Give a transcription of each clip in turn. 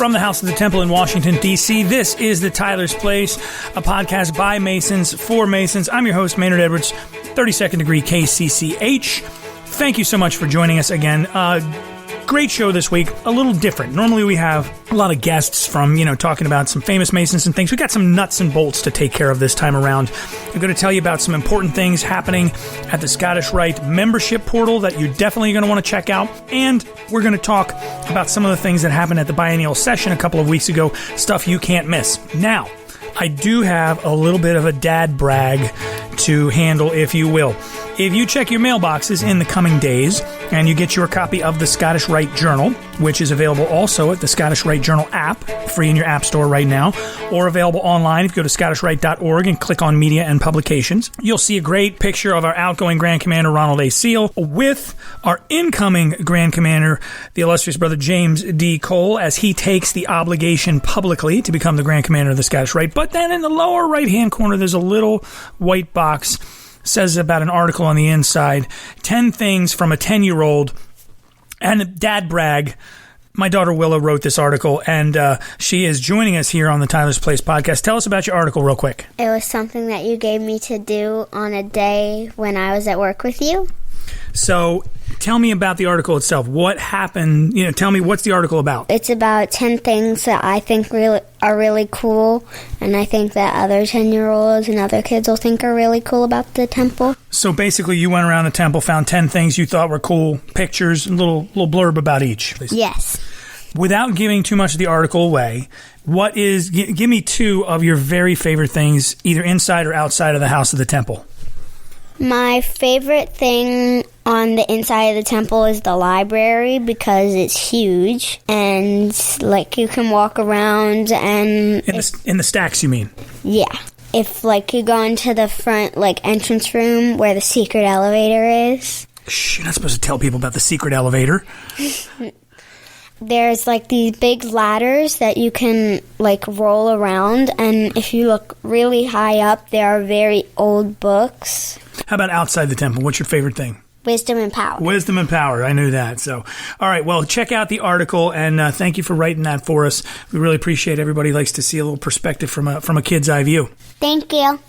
From the House of the Temple in Washington, D.C., this is The Tyler's Place, a podcast by Masons for Masons. I'm your host, Maynard Edwards, 32nd degree KCCH. Thank you so much for joining us again. Great show this week, a little different. Normally we have a lot of guests from, talking about some famous Masons and things. We got some nuts and bolts to take care of this time around. I'm going to tell you about some important things happening at the Scottish Rite membership portal that you're definitely going to want to check out. And we're going to talk about some of the things that happened at the biennial session a couple of weeks ago, stuff you can't miss. Now, I do have a little bit of a dad brag to handle, if you will. If you check your mailboxes in the coming days and you get your copy of the Scottish Rite Journal, which is available also at the Scottish Rite Journal app, free in your app store right now, or available online if you go to scottishrite.org and click on Media and Publications, you'll see a great picture of our outgoing Grand Commander Ronald A. Seal with our incoming Grand Commander, the illustrious brother James D. Cole, as he takes the obligation publicly to become the Grand Commander of the Scottish Rite. But then in the lower right-hand corner, there's a little white box. Says about an article on the inside, 10 things from a 10-year-old, and dad brag. My daughter Willow wrote this article, and she is joining us here on the Tyler's Place podcast. Tell us about your article real quick. It was something that you gave me to do on a day when I was at work with you. So tell me about the article itself. What happened? Tell me, what's the article about? It's about 10 things that I think are really cool, and I think that other 10-year-olds and other kids will think are really cool about the temple. So basically, you went around the temple, found 10 things you thought were cool, pictures, a little blurb about each. Yes. Without giving too much of the article away, give me 2 of your very favorite things, either inside or outside of the House of the Temple. My favorite thing on the inside of the temple is the library because it's huge and you can walk around and in the stacks, you mean? Yeah. If you go into the front entrance room where the secret elevator is. Shh, you're not supposed to tell people about the secret elevator. There's these big ladders that you can roll around, and if you look really high up, there are very old books. How about outside the temple? What's your favorite thing? Wisdom and power. Wisdom and power. I knew that. So, all right. Well, check out the article, and thank you for writing that for us. We really appreciate it. Everybody likes to see a little perspective from a kid's eye view. Thank you.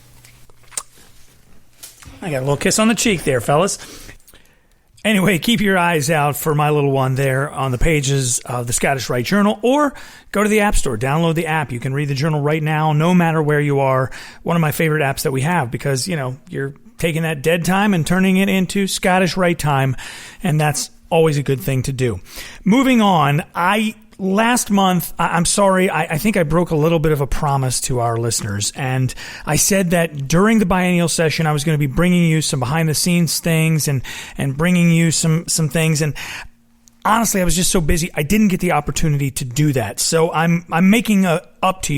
I got a little kiss on the cheek there, fellas. Anyway, keep your eyes out for my little one there on the pages of the Scottish Rite Journal, or go to the App Store, download the app. You can read the journal right now, no matter where you are. One of my favorite apps that we have because, you're taking that dead time and turning it into Scottish Rite time, and that's always a good thing to do. Moving on, last month, I'm sorry, I think I broke a little bit of a promise to our listeners, and I said that during the biennial session, I was going to be bringing you some behind-the-scenes things and bringing you some things, and honestly, I was just so busy, I didn't get the opportunity to do that, so I'm making it up to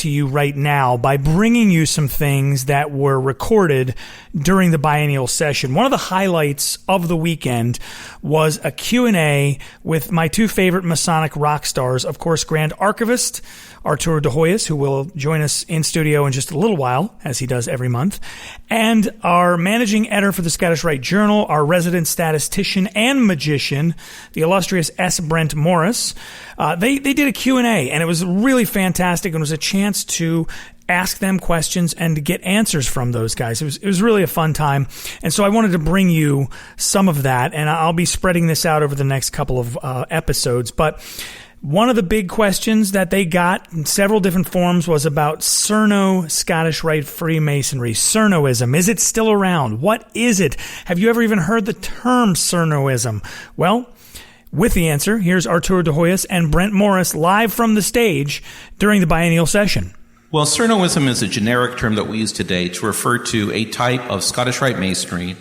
you right now by bringing you some things that were recorded during the biennial session. One of the highlights of the weekend was a Q&A with my 2 favorite Masonic rock stars, of course, Grand Archivist Arturo de Hoyos, who will join us in studio in just a little while, as he does every month, and our managing editor for the Scottish Rite Journal, our resident statistician and magician, the illustrious S. Brent Morris. They did a Q&A, and it was really fantastic, and it was a chance to ask them questions and to get answers from those guys. It was really a fun time, and so I wanted to bring you some of that, and I'll be spreading this out over the next couple of episodes, but one of the big questions that they got in several different forms was about Cerneau Scottish Rite Freemasonry. Cerneauism. Is it still around? What is it? Have you ever even heard the term Cerneauism? Well, with the answer, here's Arturo de Hoyos and Brent Morris live from the stage during the biennial session. Well, Cerneauism is a generic term that we use today to refer to a type of Scottish Rite Masonry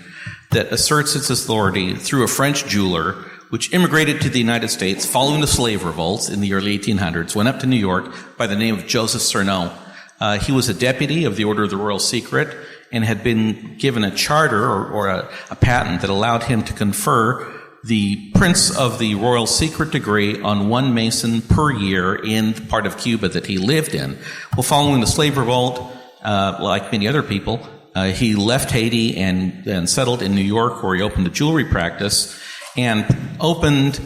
that asserts its authority through a French jeweler which immigrated to the United States following the slave revolts in the early 1800s, went up to New York by the name of Joseph Cerneau. He was a deputy of the Order of the Royal Secret and had been given a charter or a patent that allowed him to confer the Prince of the Royal Secret degree on one Mason per year in the part of Cuba that he lived in. Well, following the slave revolt, like many other people, he left Haiti and settled in New York, where he opened a jewelry practice and opened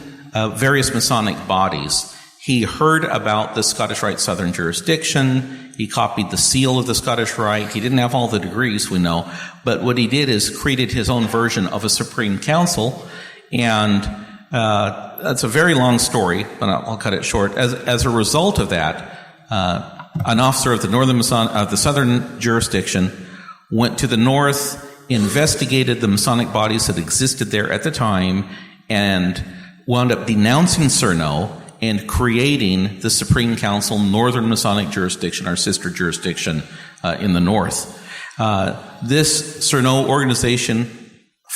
various Masonic bodies. He heard about the Scottish Rite Southern Jurisdiction. He copied the seal of the Scottish Rite. He didn't have all the degrees, we know, but what he did is created his own version of a Supreme Council, and that's a very long story, but I'll cut it short. As a result of that, an officer of the Southern Jurisdiction went to the north, investigated the Masonic bodies that existed there at the time, and wound up denouncing Cerneau and creating the Supreme Council Northern Masonic Jurisdiction, our sister jurisdiction in the north. This Cerneau organization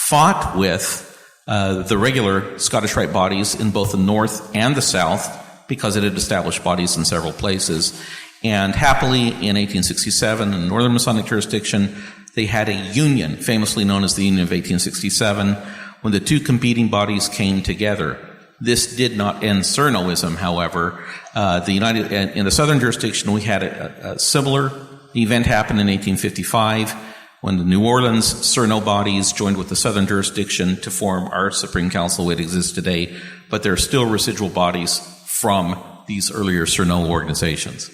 fought with the regular Scottish Rite bodies in both the north and the south because it had established bodies in several places. And happily, in 1867, in Northern Masonic jurisdiction, they had a union, famously known as the Union of 1867, when the two competing bodies came together. This did not end Cerneauism, however. In the Southern jurisdiction, we had a similar event happen in 1855 when the New Orleans Cerneau bodies joined with the Southern jurisdiction to form our Supreme Council that exists today, but there are still residual bodies from these earlier Cerneau organizations.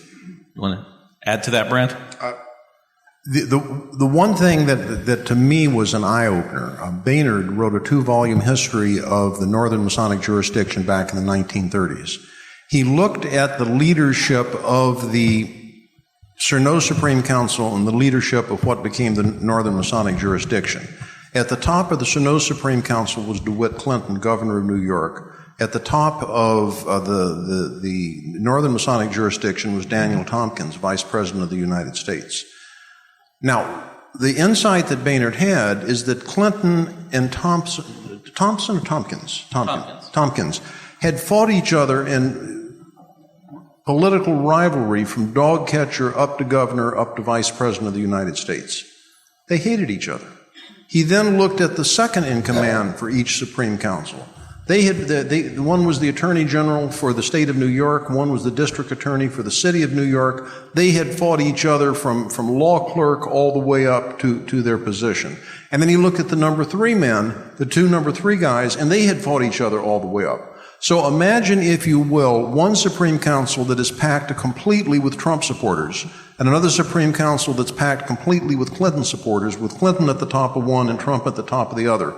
You want to add to that, Brent? The one thing that to me was an eye-opener, Baynard wrote a 2-volume history of the Northern Masonic jurisdiction back in the 1930s. He looked at the leadership of the Cerneau Supreme Council and the leadership of what became the Northern Masonic jurisdiction. At the top of the Cerneau Supreme Council was DeWitt Clinton, governor of New York. At the top of the Northern Masonic jurisdiction was Daniel Tompkins, vice president of the United States. Now, the insight that Baynard had is that Clinton and Tompkins had fought each other in political rivalry from dog catcher up to governor, up to vice president of the United States. They hated each other. He then looked at the second in command for each Supreme Council. One was the Attorney General for the state of New York, one was the District Attorney for the city of New York. They had fought each other from law clerk all the way up to their position. And then he looked at the number 3 men, the 2 number 3 guys, and they had fought each other all the way up. So imagine, if you will, one Supreme Council that is packed completely with Trump supporters, and another Supreme Council that's packed completely with Clinton supporters, with Clinton at the top of one and Trump at the top of the other.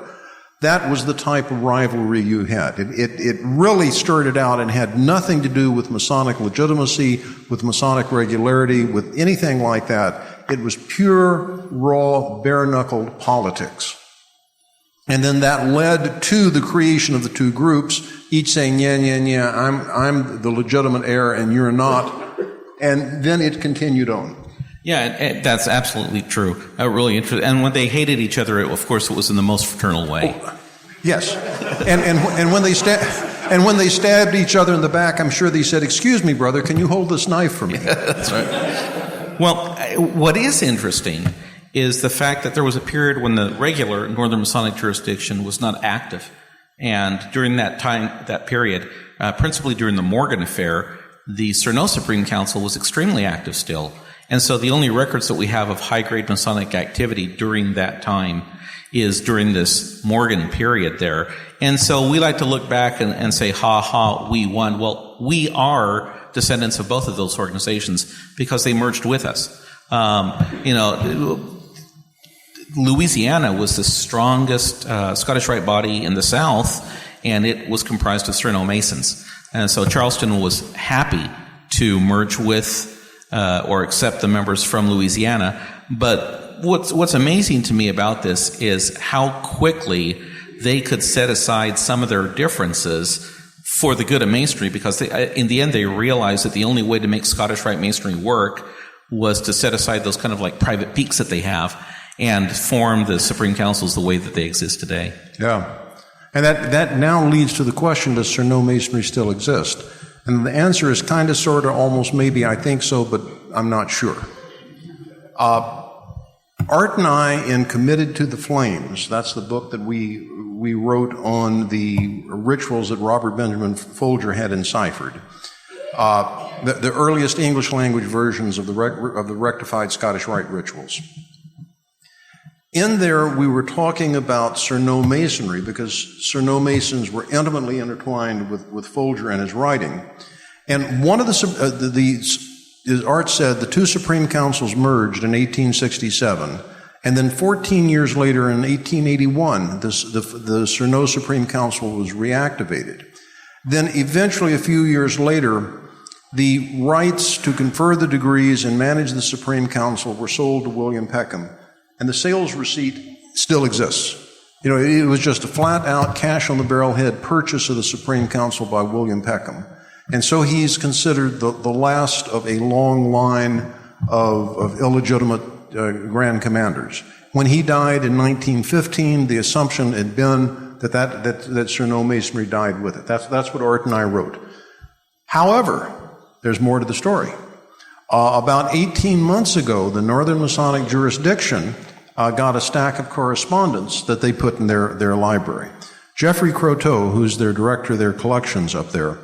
That was the type of rivalry you had. It really started out and had nothing to do with Masonic legitimacy, with Masonic regularity, with anything like that. It was pure, raw, bare-knuckled politics. And then that led to the creation of the two groups, each saying, yeah, I'm the legitimate heir and you're not. And then it continued on. Yeah, that's absolutely true. Really interesting. And when they hated each other, of course, it was in the most fraternal way. Oh, yes. And when they stabbed each other in the back, I'm sure they said, "Excuse me, brother, can you hold this knife for me?" That's right. Well, what is interesting is the fact that there was a period when the regular Northern Masonic jurisdiction was not active. And during that period, principally during the Morgan affair, the Cerneau Supreme Council was extremely active still. And so the only records that we have of high-grade Masonic activity during that time is during this Morgan period there. And so we like to look back and say, we won. Well, we are descendants of both of those organizations because they merged with us. Louisiana was the strongest Scottish Rite body in the South, and it was comprised of Cerneau Masons. And so Charleston was happy to merge with or accept the members from Louisiana. But what's amazing to me about this is how quickly they could set aside some of their differences for the good of Masonry, because in the end they realized that the only way to make Scottish Rite Masonry work was to set aside those kind of like private peaks that they have and form the Supreme Councils the way that they exist today. Yeah. And that now leads to the question, does Cerneau Masonry still exist? And the answer is kind of, sort of, almost, maybe, I think so, but I'm not sure. Art and I, in Committed to the Flames, that's the book that we wrote on the rituals that Robert Benjamin Folger had enciphered. The earliest English language versions of the rectified Scottish Rite rituals. In there, we were talking about Cerneau Masonry because Cerneau Masons were intimately intertwined with Folger and his writing. And one of as Art said, the two Supreme Councils merged in 1867. And then 14 years later, in 1881, the Cerneau Supreme Council was reactivated. Then eventually, a few years later, the rights to confer the degrees and manage the Supreme Council were sold to William Peckham. And the sales receipt still exists. You know, it was just a flat-out cash-on-the-barrel-head purchase of the Supreme Council by William Peckham. And so he's considered the last of a long line of illegitimate Grand Commanders. When he died in 1915, the assumption had been that Cerneau Masonry died with it. That's what Art and I wrote. However, there's more to the story. About 18 months ago, the Northern Masonic Jurisdiction got a stack of correspondence that they put in their library. Jeffrey Croteau, who's their director of their collections up there,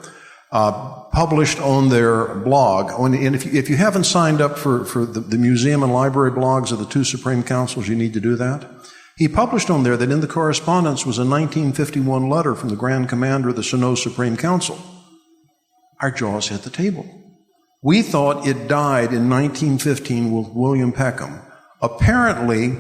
published on their blog, and if you haven't signed up for the museum and library blogs of the two Supreme Councils, you need to do that. He published on there that in the correspondence was a 1951 letter from the Grand Commander of the Cerneau Supreme Council. Our jaws hit the table. We thought it died in 1915 with William Peckham. Apparently,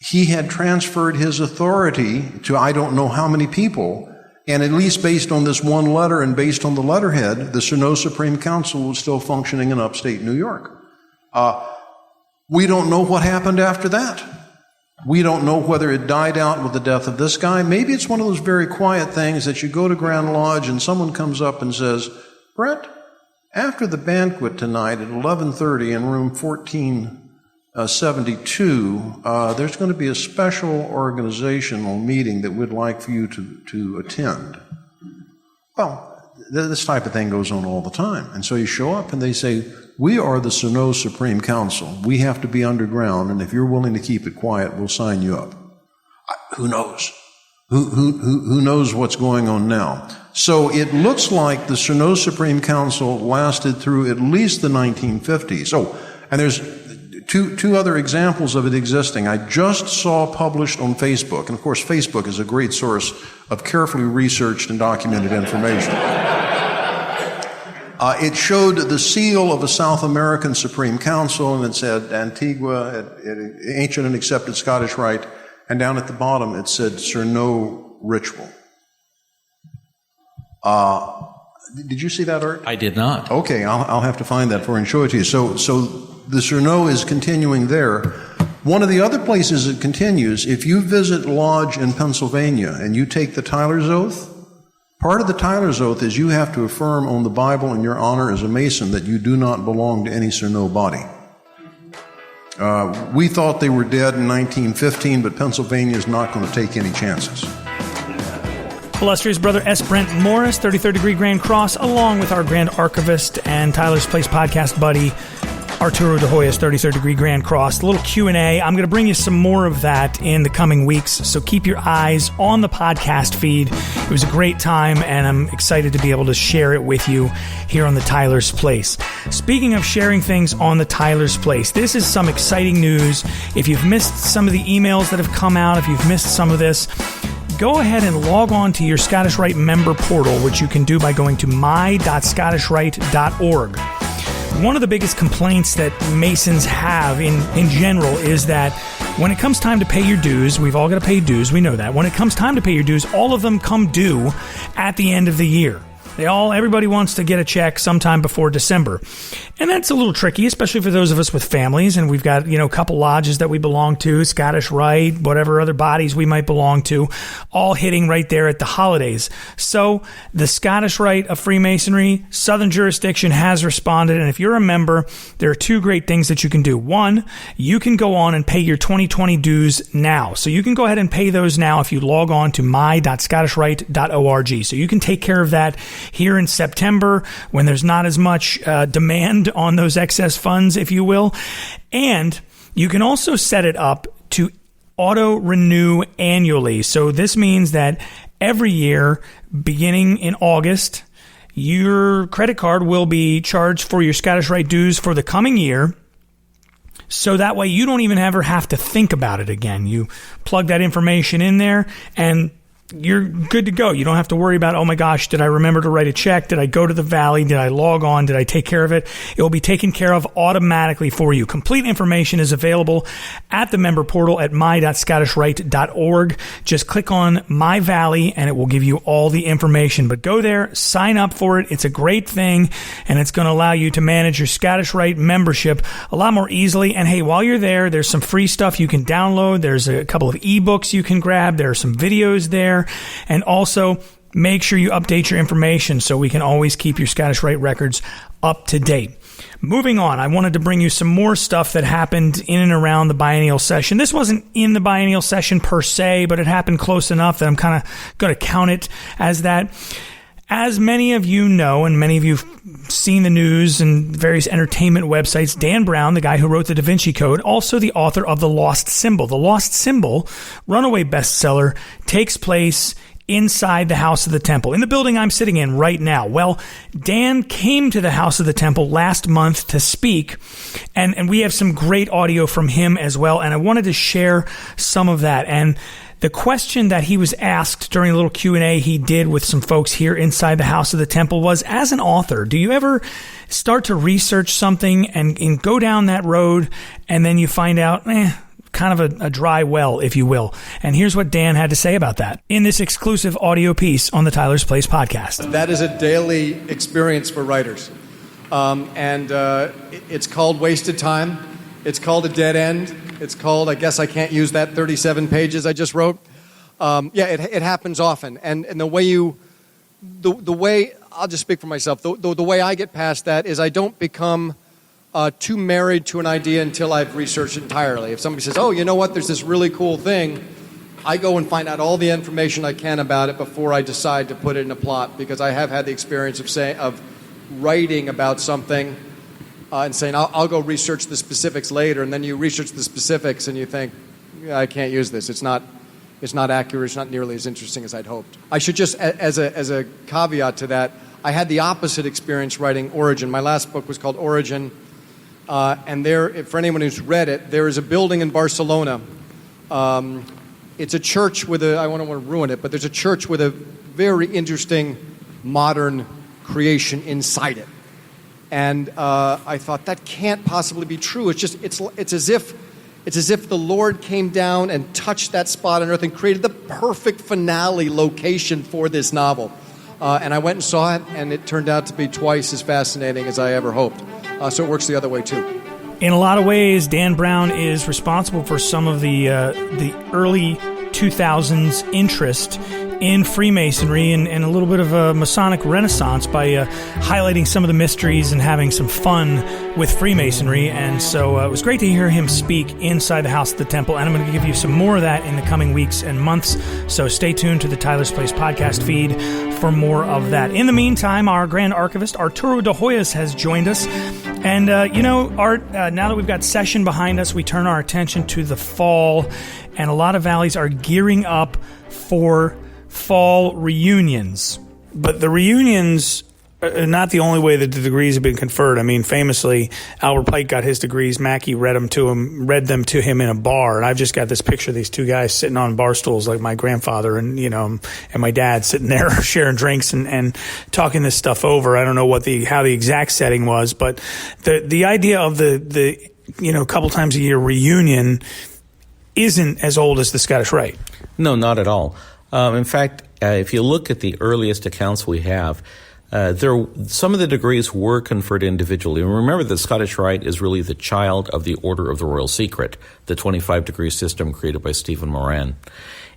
he had transferred his authority to I don't know how many people, and at least based on this one letter and based on the letterhead, the Cerneau Supreme Council was still functioning in upstate New York. We don't know what happened after that. We don't know whether it died out with the death of this guy. Maybe it's one of those very quiet things that you go to Grand Lodge and someone comes up and says, Brent, after the banquet tonight at 11:30 in room 1472, there's going to be a special organizational meeting that we'd like for you to attend. Well, this type of thing goes on all the time. And so you show up and they say, we are the Cerneau Supreme Council. We have to be underground, and if you're willing to keep it quiet, we'll sign you up. Who knows? Who knows what's going on now? So it looks like the Cerneau Supreme Council lasted through at least the 1950s. Oh, and there's two other examples of it existing. I just saw published on Facebook, and of course Facebook is a great source of carefully researched and documented information. It showed the seal of a South American Supreme Council, and it said Antigua, ancient and accepted Scottish Rite, and down at the bottom it said Cerneau Ritual. Did you see that, Art? I did not. Okay, I'll have to find that for you and show it to you. So the Cerneau is continuing there. One of the other places it continues, if you visit Lodge in Pennsylvania and you take the Tyler's Oath, part of the Tyler's Oath is you have to affirm on the Bible in your honor as a Mason that you do not belong to any Cerneau body. We thought they were dead in 1915, but Pennsylvania is not going to take any chances. Illustrious Brother S. Brent Morris, 33rd Degree Grand Cross, along with our Grand Archivist and Tyler's Place podcast buddy, Arturo de Hoyos, 33rd Degree Grand Cross. A little Q&A. I'm going to bring you some more of that in the coming weeks, so keep your eyes on the podcast feed. It was a great time, and I'm excited to be able to share it with you here on the Tyler's Place. Speaking of sharing things on the Tyler's Place, this is some exciting news. If you've missed some of the emails that have come out, if you've missed some of this, go ahead and log on to your Scottish Rite member portal, which you can do by going to my.scottishrite.org. One of the biggest complaints that Masons have in general is that when it comes time to pay your dues, we've all got to pay dues, we know that. When it comes time to pay your dues, all of them come due at the end of the year. Everybody wants to get a check sometime before December. And that's a little tricky, especially for those of us with families. And we've got, a couple lodges that we belong to, Scottish Rite, whatever other bodies we might belong to, all hitting right there at the holidays. So the Scottish Rite of Freemasonry, Southern Jurisdiction has responded. And if you're a member, there are two great things that you can do. One, you can go on and pay your 2020 dues now. So you can go ahead and pay those now if you log on to my.scottishrite.org. So you can take care of that here in September when there's not as much demand on those excess funds, if you will. And you can also set it up to auto-renew annually. So this means that every year, beginning in August, your credit card will be charged for your Scottish Rite dues for the coming year. So that way you don't even ever have to think about it again. You plug that information in there and you're good to go. You don't have to worry about, oh my gosh, did I remember to write a check? Did I go to the Valley? Did I log on? Did I take care of it? It will be taken care of automatically for you. Complete information is available at the member portal at my.scottishrite.org. Just click on My Valley and it will give you all the information. But go there, sign up for it. It's a great thing and it's going to allow you to manage your Scottish Rite membership a lot more easily. And hey, while you're there, there's some free stuff you can download. There's a couple of ebooks you can grab. There are some videos there. And also, make sure you update your information so we can always keep your Scottish Rite records up to date. Moving on, I wanted to bring you some more stuff that happened in and around the biennial session. This wasn't in the biennial session per se, but it happened close enough that I'm kind of going to count it as that. As many of you know, and many of you have seen the news and various entertainment websites, Dan Brown, the guy who wrote the Da Vinci Code, also the author of The Lost Symbol. The Lost Symbol, runaway bestseller, takes place inside the House of the Temple, in the building I'm sitting in right now. Well, Dan came to the House of the Temple last month to speak, and we have some great audio from him as well, and I wanted to share some of that. And the question that he was asked during a little Q&A he did with some folks here inside the House of the Temple was, as an author, do you ever start to research something and go down that road and then you find out, kind of a dry well, if you will? And here's what Dan had to say about that in this exclusive audio piece on the Tyler's Place podcast. That is a daily experience for writers. It's called wasted time. It's called a dead end. It's called, I guess I can't use that 37 pages I just wrote. It happens often. And the way, I'll just speak for myself, the way I get past that is I don't become too married to an idea until I've researched it entirely. If somebody says, oh, you know what, there's this really cool thing, I go and find out all the information I can about it before I decide to put it in a plot, because I have had the experience of writing about something and saying, I'll go research the specifics later, and then you research the specifics and you think, I can't use this. It's not accurate. It's not nearly as interesting as I'd hoped. I should just, as a caveat to that, I had the opposite experience writing Origin. My last book was called Origin, and there, for anyone who's read it, there is a building in Barcelona. It's a church with I don't want to ruin it, but there's a church with a very interesting modern creation inside it. And I thought, that can't possibly be true. It's as if the Lord came down and touched that spot on earth and created the perfect finale location for this novel. And I went and saw it, and it turned out to be twice as fascinating as I ever hoped. So it works the other way too. In a lot of ways, Dan Brown is responsible for some of the early 2000s interest in Freemasonry and a little bit of a Masonic renaissance by highlighting some of the mysteries and having some fun with Freemasonry. And so it was great to hear him speak inside the House of the Temple, and I'm going to give you some more of that in the coming weeks and months. So stay tuned to the Tyler's Place podcast feed for more of that. In the meantime, our Grand Archivist, Arturo de Hoyos, has joined us. And, Art, now that we've got session behind us, we turn our attention to the fall, and a lot of valleys are gearing up for fall reunions. But the reunions are not the only way that the degrees have been conferred. I mean, famously, Albert Pike got his degrees. Mackey read them to him in a bar. And I've just got this picture of these two guys sitting on bar stools like my grandfather and my dad sitting there sharing drinks and talking this stuff over. I don't know how the exact setting was, but the idea of the couple times a year reunion isn't as old as the Scottish Rite. No, not at all. In fact, if you look at the earliest accounts we have, some of the degrees were conferred individually. And remember, the Scottish Rite is really the child of the Order of the Royal Secret, the 25-degree system created by Stephen Moran.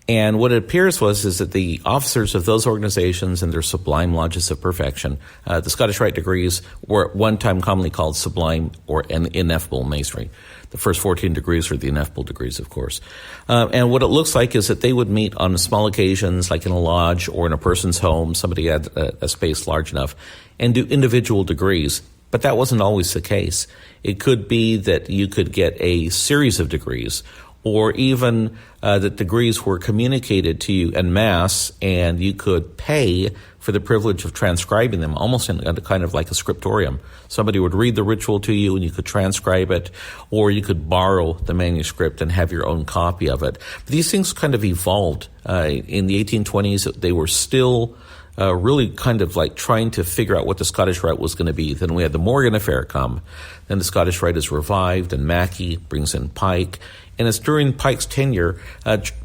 And what it appears is that the officers of those organizations and their sublime lodges of perfection, the Scottish Rite degrees were at one time commonly called sublime or ineffable masonry. The first 14 degrees are the ineffable degrees, of course. And what it looks like is that they would meet on small occasions, like in a lodge or in a person's home. Somebody had a space large enough, and do individual degrees. But that wasn't always the case. It could be that you could get a series of degrees, or even that degrees were communicated to you en masse, and you could pay for the privilege of transcribing them, almost in a kind of like a scriptorium. Somebody would read the ritual to you, and you could transcribe it, or you could borrow the manuscript and have your own copy of it. But these things kind of evolved. In the 1820s, they were still really kind of like trying to figure out what the Scottish Rite was going to be. Then we had the Morgan Affair come. Then the Scottish Rite is revived, and Mackey brings in Pike. And it's during Pike's tenure,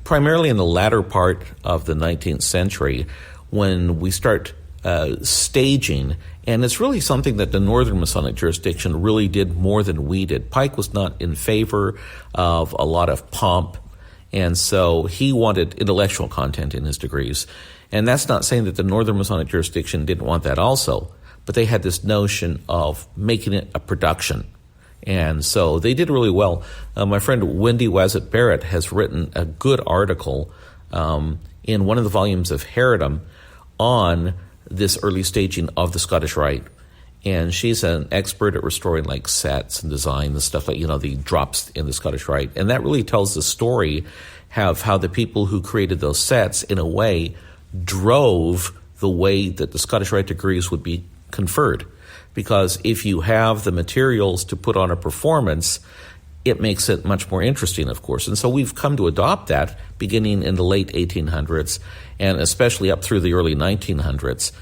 primarily in the latter part of the 19th century, when we start staging. And it's really something that the Northern Masonic jurisdiction really did more than we did. Pike was not in favor of a lot of pomp, and so he wanted intellectual content in his degrees. And that's not saying that the Northern Masonic jurisdiction didn't want that also, but they had this notion of making it a production. And so they did really well. My friend Wendy Wazet Barrett has written a good article in one of the volumes of Herodom on this early staging of the Scottish Rite. And she's an expert at restoring like sets and design and stuff like, the drops in the Scottish Rite. And that really tells the story of how the people who created those sets, in a way, drove the way that the Scottish Rite degrees would be conferred. Because if you have the materials to put on a performance, it makes it much more interesting, of course. And so we've come to adopt that beginning in the late 1800s and especially up through the early 1900s.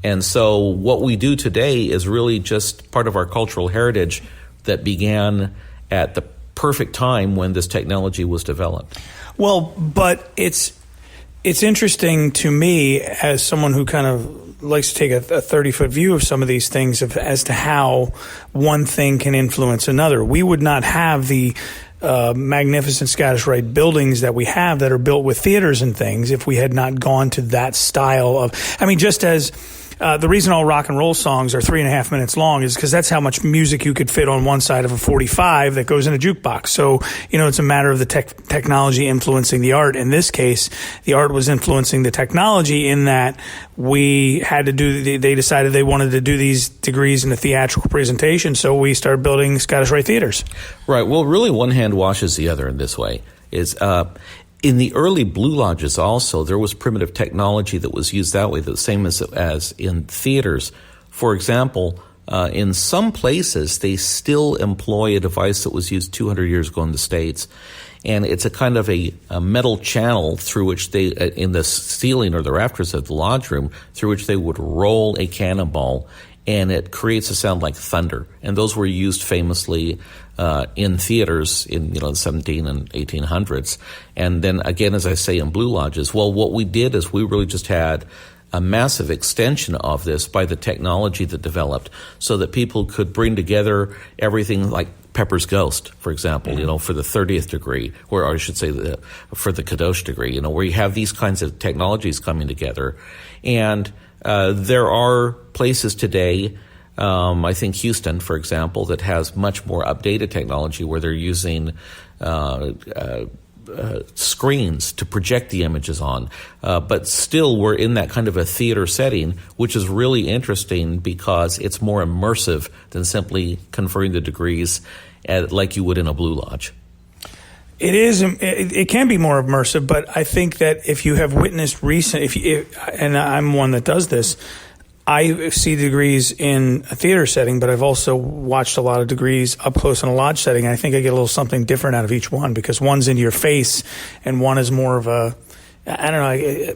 And so what we do today is really just part of our cultural heritage that began at the perfect time when this technology was developed. Well, but it's interesting to me as someone who kind of likes to take a 30-foot view of some of these things as to how one thing can influence another. We would not have the magnificent Scottish Rite buildings that we have that are built with theaters and things if we had not gone to that style of, just as the reason all rock and roll songs are 3.5 minutes long is because that's how much music you could fit on one side of a 45 that goes in a jukebox. So, it's a matter of the technology influencing the art. In this case, the art was influencing the technology in that we had to they decided they wanted to do these degrees in a theatrical presentation. So we started building Scottish Rite theaters. Right. Well, really one hand washes the other in this way. In the early Blue Lodges also, there was primitive technology that was used that way, the same as in theaters. For example, in some places, they still employ a device that was used 200 years ago in the States. And it's a kind of a metal channel through which they, in the ceiling or the rafters of the lodge room, through which they would roll a cannonball, and it creates a sound like thunder. And those were used famously in theaters in the 17 and 1800s. And then again, as I say, in Blue Lodges. Well, what we did is we really just had a massive extension of this by the technology that developed so that people could bring together everything like Pepper's Ghost, for example, for the 30th degree, or I should say for the Kadosh degree, where you have these kinds of technologies coming together. And there are places today, I think Houston, for example, that has much more updated technology where they're using screens to project the images on. But still, we're in that kind of a theater setting, which is really interesting because it's more immersive than simply conferring the degrees like you would in a Blue Lodge. It is. It can be more immersive, but I think that if you have witnessed and I'm one that does this, I see degrees in a theater setting, but I've also watched a lot of degrees up close in a lodge setting. And I think I get a little something different out of each one because one's into your face and one is more of a, I don't know.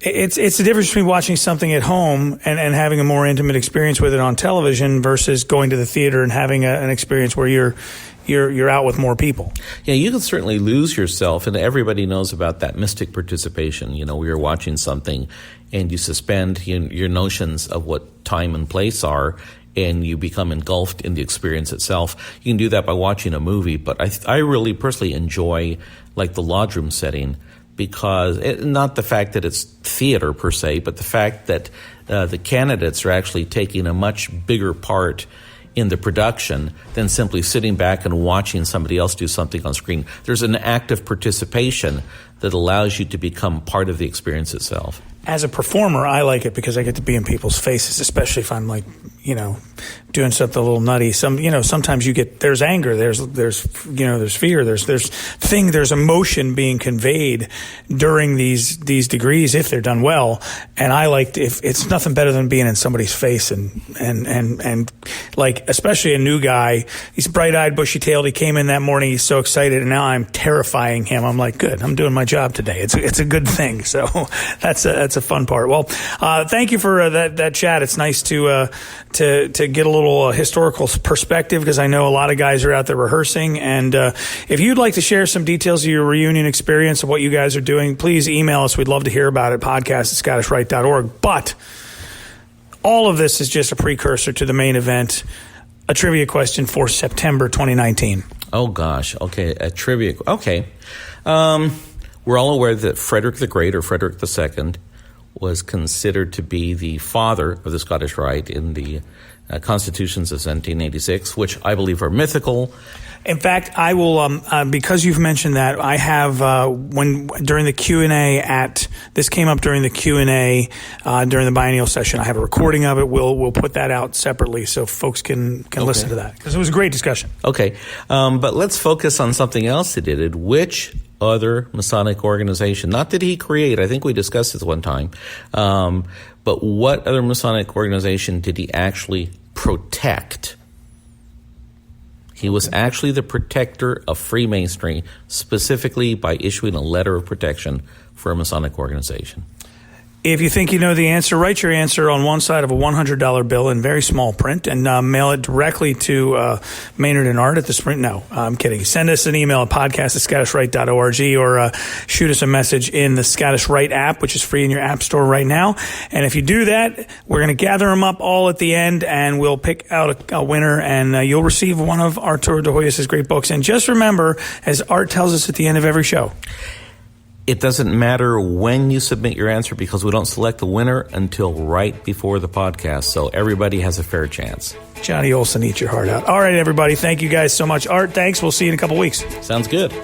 It's the difference between watching something at home and having a more intimate experience with it on television versus going to the theater and having an experience where you're out with more people. Yeah, you can certainly lose yourself, and everybody knows about that mystic participation. We are watching something, and you suspend your notions of what time and place are, and you become engulfed in the experience itself. You can do that by watching a movie, but I really personally enjoy like the lodge room setting because not the fact that it's theater per se, but the fact that the candidates are actually taking a much bigger part in the production than simply sitting back and watching somebody else do something on screen. There's an active participation that allows you to become part of the experience itself. As a performer, I like it because I get to be in people's faces, especially if I'm doing something a little nutty. Sometimes there's anger, there's fear, there's emotion being conveyed during these degrees if they're done well. And if it's nothing better than being in somebody's face and like, especially a new guy, he's bright-eyed, bushy-tailed. He came in that morning, he's so excited, and now I'm terrifying him. I'm like, good, I'm doing my job today. It's a good thing. So that's a fun part. Well, thank you for that chat. It's nice to get a little historical perspective, because I know a lot of guys are out there rehearsing. And if you'd like to share some details of your reunion experience of what you guys are doing, please email us. We'd love to hear about it. podcast@scottishrite.org. But all of this is just a precursor to the main event, a trivia question for September 2019. Oh, gosh. Okay, a trivia. Okay. We're all aware that Frederick the Great, or Frederick II, was considered to be the father of the Scottish Rite in the constitutions of 1786, which I believe are mythical. In fact, I will, because you've mentioned that, I have, during the Q&A this came up during the Q&A, during the biennial session. I have a recording of it. We'll put that out separately so folks can listen to that, because it was a great discussion. Okay. But let's focus on something else he did. Which other Masonic organization, not that he created, I think we discussed this one time, but what other Masonic organization did he actually protect? He was actually the protector of Freemasonry, specifically by issuing a letter of protection for a Masonic organization. If you think you know the answer, write your answer on one side of a $100 bill in very small print and mail it directly to Maynard and Art at the Sprint. No, I'm kidding. Send us an email at podcast@scottishrite.org or shoot us a message in the Scottish Rite app, which is free in your app store right now. And if you do that, we're going to gather them up all at the end, and we'll pick out a winner, and you'll receive one of Arturo de Hoyos' great books. And just remember, as Art tells us at the end of every show, it doesn't matter when you submit your answer, because we don't select the winner until right before the podcast, so everybody has a fair chance. Johnny Olson, eat your heart out. All right, everybody. Thank you guys so much. Art, thanks. We'll see you in a couple weeks. Sounds good.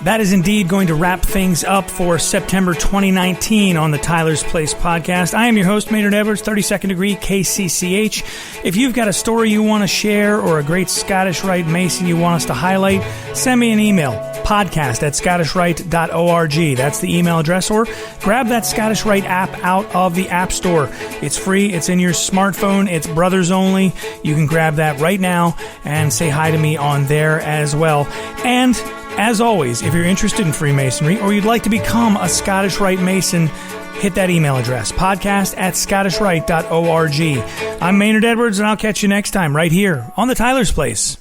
That is indeed going to wrap things up for September 2019 on the Tyler's Place podcast. I am your host, Maynard Edwards, 32nd degree KCCH. If you've got a story you want to share or a great Scottish Rite Mason you want us to highlight, send me an email, podcast@scottishrite.org. That's the email address, or grab that Scottish Rite app out of the App Store. It's free. It's in your smartphone. It's brothers only. You can grab that right now and say hi to me on there as well. And as always, if you're interested in Freemasonry or you'd like to become a Scottish Rite Mason, hit that email address, podcast@scottishrite.org. I'm Maynard Edwards, and I'll catch you next time right here on the Tyler's Place.